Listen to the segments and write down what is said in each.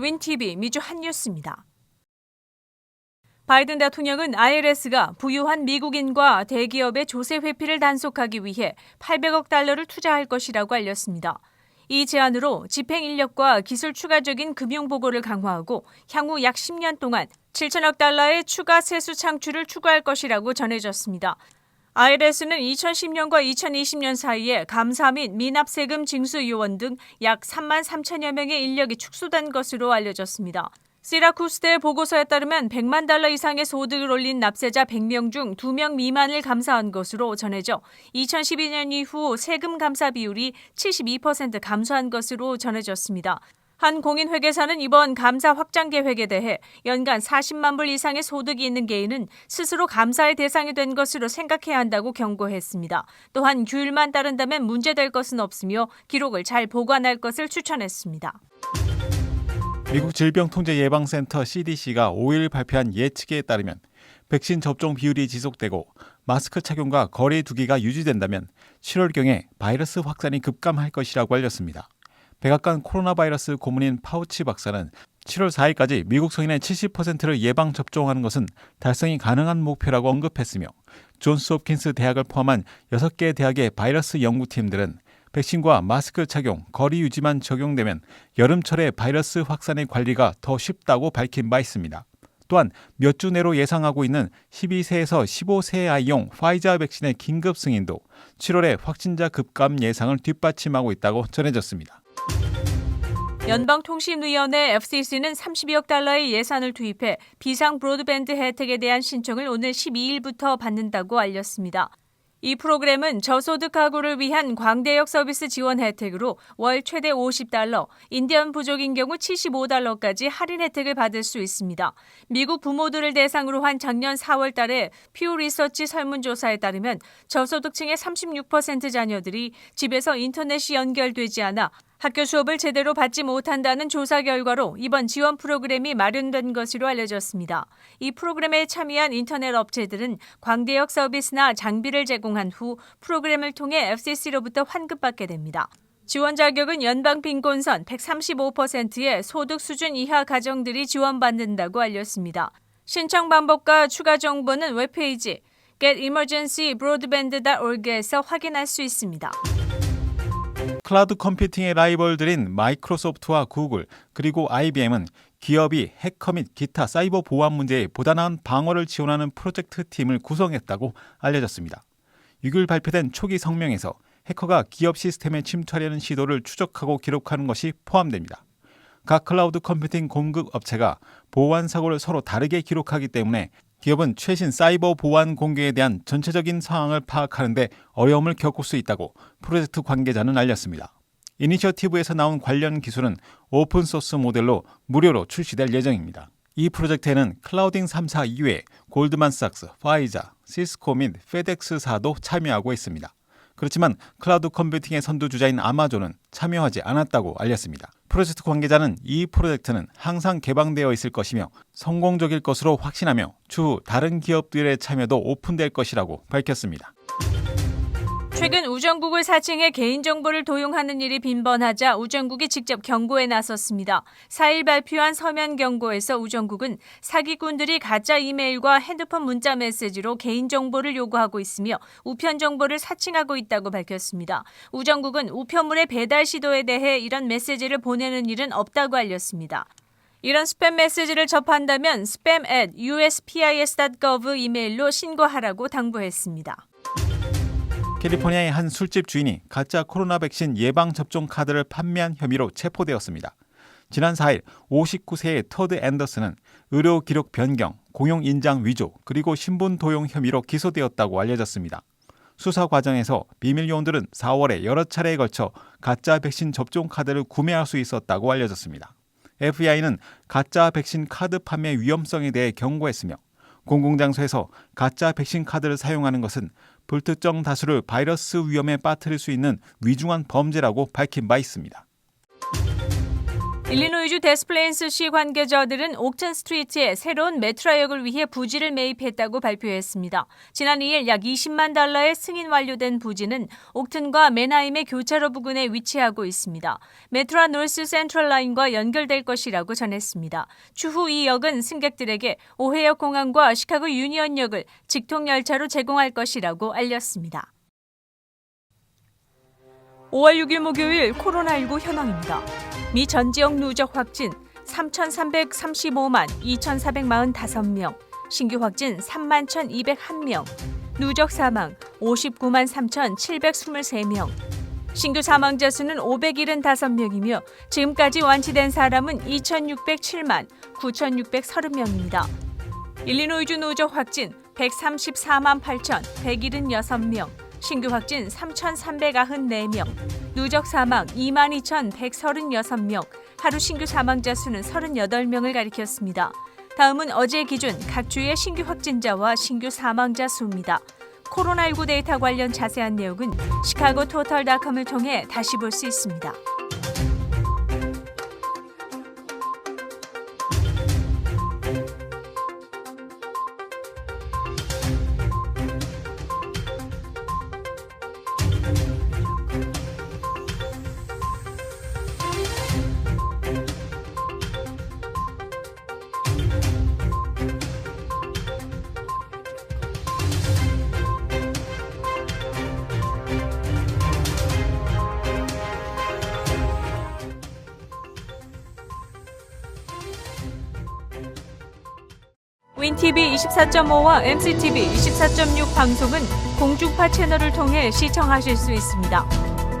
채널 윈TV 미주 한뉴스입니다. 바이든 대통령은 IRS가 부유한 미국인과 대기업의 조세 회피를 단속하기 위해 800억 달러를 투자할 것이라고 알렸습니다. 이 제안으로 집행 인력과 기술 추가적인 금융 보고를 강화하고 향후 약 10년 동안 7천억 달러의 추가 세수 창출을 추구할 것이라고 전해졌습니다. IRS는 2010년과 2020년 사이에 감사 및 미납 세금 징수 요원 등 약 3만 3천여 명의 인력이 축소된 것으로 알려졌습니다. 시라쿠스대 보고서에 따르면 100만 달러 이상의 소득을 올린 납세자 100명 중 2명 미만을 감사한 것으로 전해져 2012년 이후 세금 감사 비율이 72% 감소한 것으로 전해졌습니다. 한 공인회계사는 이번 감사 확장 계획에 대해 연간 40만 불 이상의 소득이 있는 개인은 스스로 감사의 대상이 된 것으로 생각해야 한다고 경고했습니다. 또한 규율만 따른다면 문제될 것은 없으며 기록을 잘 보관할 것을 추천했습니다. 미국 질병통제예방센터 CDC가 5일 발표한 예측에 따르면 백신 접종 비율이 지속되고 마스크 착용과 거리 두기가 유지된다면 7월경에 바이러스 확산이 급감할 것이라고 알렸습니다. 백악관 코로나 바이러스 고문인 파우치 박사는 7월 4일까지 미국 성인의 70%를 예방 접종하는 것은 달성이 가능한 목표라고 언급했으며 존스홉킨스 대학을 포함한 6개 대학의 바이러스 연구팀들은 백신과 마스크 착용, 거리 유지만 적용되면 여름철의 바이러스 확산의 관리가 더 쉽다고 밝힌 바 있습니다. 또한 몇 주 내로 예상하고 있는 12세에서 15세 아이용 화이자 백신의 긴급 승인도 7월에 확진자 급감 예상을 뒷받침하고 있다고 전해졌습니다. 연방통신위원회 FCC는 32억 달러의 예산을 투입해 비상 브로드밴드 혜택에 대한 신청을 오늘 12일부터 받는다고 알렸습니다. 이 프로그램은 저소득 가구를 위한 광대역 서비스 지원 혜택으로 월 최대 50달러, 인디언 부족인 경우 75달러까지 할인 혜택을 받을 수 있습니다. 미국 부모들을 대상으로 한 작년 4월 달에 퓨 리서치 설문조사에 따르면 저소득층의 36% 자녀들이 집에서 인터넷이 연결되지 않아 학교 수업을 제대로 받지 못한다는 조사 결과로 이번 지원 프로그램이 마련된 것으로 알려졌습니다. 이 프로그램에 참여한 인터넷 업체들은 광대역 서비스나 장비를 제공한 후 프로그램을 통해 FCC로부터 환급받게 됩니다. 지원 자격은 연방 빈곤선 135%의 소득 수준 이하 가정들이 지원받는다고 알렸습니다. 신청 방법과 추가 정보는 웹페이지 getemergencybroadband.org에서 확인할 수 있습니다. 클라우드 컴퓨팅의 라이벌들인 마이크로소프트와 구글 그리고 IBM은 기업이 해커 및 기타 사이버 보안 문제에 보다 나은 방어를 지원하는 프로젝트 팀을 구성했다고 알려졌습니다. 6일 발표된 초기 성명에서 해커가 기업 시스템에 침투하려는 시도를 추적하고 기록하는 것이 포함됩니다. 각 클라우드 컴퓨팅 공급 업체가 보안 사고를 서로 다르게 기록하기 때문에 기업은 최신 사이버 보안 공개에 대한 전체적인 상황을 파악하는 데 어려움을 겪을 수 있다고 프로젝트 관계자는 알렸습니다. 이니셔티브에서 나온 관련 기술은 오픈소스 모델로 무료로 출시될 예정입니다. 이 프로젝트에는 클라우딩 3사 이외에 골드만삭스, 파이자, 시스코 및 페덱스사도 참여하고 있습니다. 그렇지만 클라우드 컴퓨팅의 선두주자인 아마존은 참여하지 않았다고 알렸습니다. 프로젝트 관계자는 이 프로젝트는 항상 개방되어 있을 것이며 성공적일 것으로 확신하며 추후 다른 기업들의 참여도 오픈될 것이라고 밝혔습니다. 최근 우정국을 사칭해 개인정보를 도용하는 일이 빈번하자 우정국이 직접 경고에 나섰습니다. 4일 발표한 서면 경고에서 우정국은 사기꾼들이 가짜 이메일과 핸드폰 문자 메시지로 개인정보를 요구하고 있으며 우편 정보를 사칭하고 있다고 밝혔습니다. 우정국은 우편물의 배달 시도에 대해 이런 메시지를 보내는 일은 없다고 알렸습니다. 이런 스팸 메시지를 접한다면 spam@uspis.gov 이메일로 신고하라고 당부했습니다. 캘리포니아의 한 술집 주인이 가짜 코로나 백신 예방접종 카드를 판매한 혐의로 체포되었습니다. 지난 4일 59세의 터드 앤더슨은 의료 기록 변경, 공용 인장 위조, 그리고 신분 도용 혐의로 기소되었다고 알려졌습니다. 수사 과정에서 비밀 요원들은 4월에 여러 차례에 걸쳐 가짜 백신 접종 카드를 구매할 수 있었다고 알려졌습니다. FBI는 가짜 백신 카드 판매 위험성에 대해 경고했으며 공공장소에서 가짜 백신 카드를 사용하는 것은 불특정 다수를 바이러스 위험에 빠뜨릴 수 있는 위중한 범죄라고 밝힌 바 있습니다. 일리노이주 데스플레인스시 관계자들은 옥튼 스트리트에 새로운 메트로역을 위해 부지를 매입했다고 발표했습니다. 지난 2일 약 20만 달러의 승인 완료된 부지는 옥튼과 맨하임의 교차로 부근에 위치하고 있습니다. 메트로 노스 센트럴 라인과 연결될 것이라고 전했습니다. 추후 이 역은 승객들에게 오헤어 공항과 시카고 유니언역을 직통 열차로 제공할 것이라고 알렸습니다. 5월 6일 목요일 코로나19 현황입니다. 미 전 지역 누적 확진 3,335만 2,445명, 신규 확진 3만 1,201명, 누적 사망 59만 3,723명, 신규 사망자 수는 575명이며 지금까지 완치된 사람은 2,607만 9,630명입니다. 일리노이주 누적 확진 134만 8,176명, 신규 확진 3,394명, 누적 사망 22,136명, 하루 신규 사망자 수는 38명을 가리켰습니다. 다음은 어제 기준 각 주의 신규 확진자와 신규 사망자 수입니다. 코로나19 데이터 관련 자세한 내용은 시카고토탈닷컴을 통해 다시 볼 수 있습니다. 윈TV 24.5와 MCTV 24.6 방송은 공중파 채널을 통해 시청하실 수 있습니다.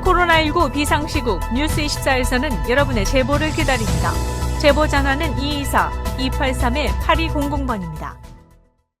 코로나19 비상시국 뉴스24에서는 여러분의 제보를 기다립니다. 제보 전화는 224-283-8200번입니다.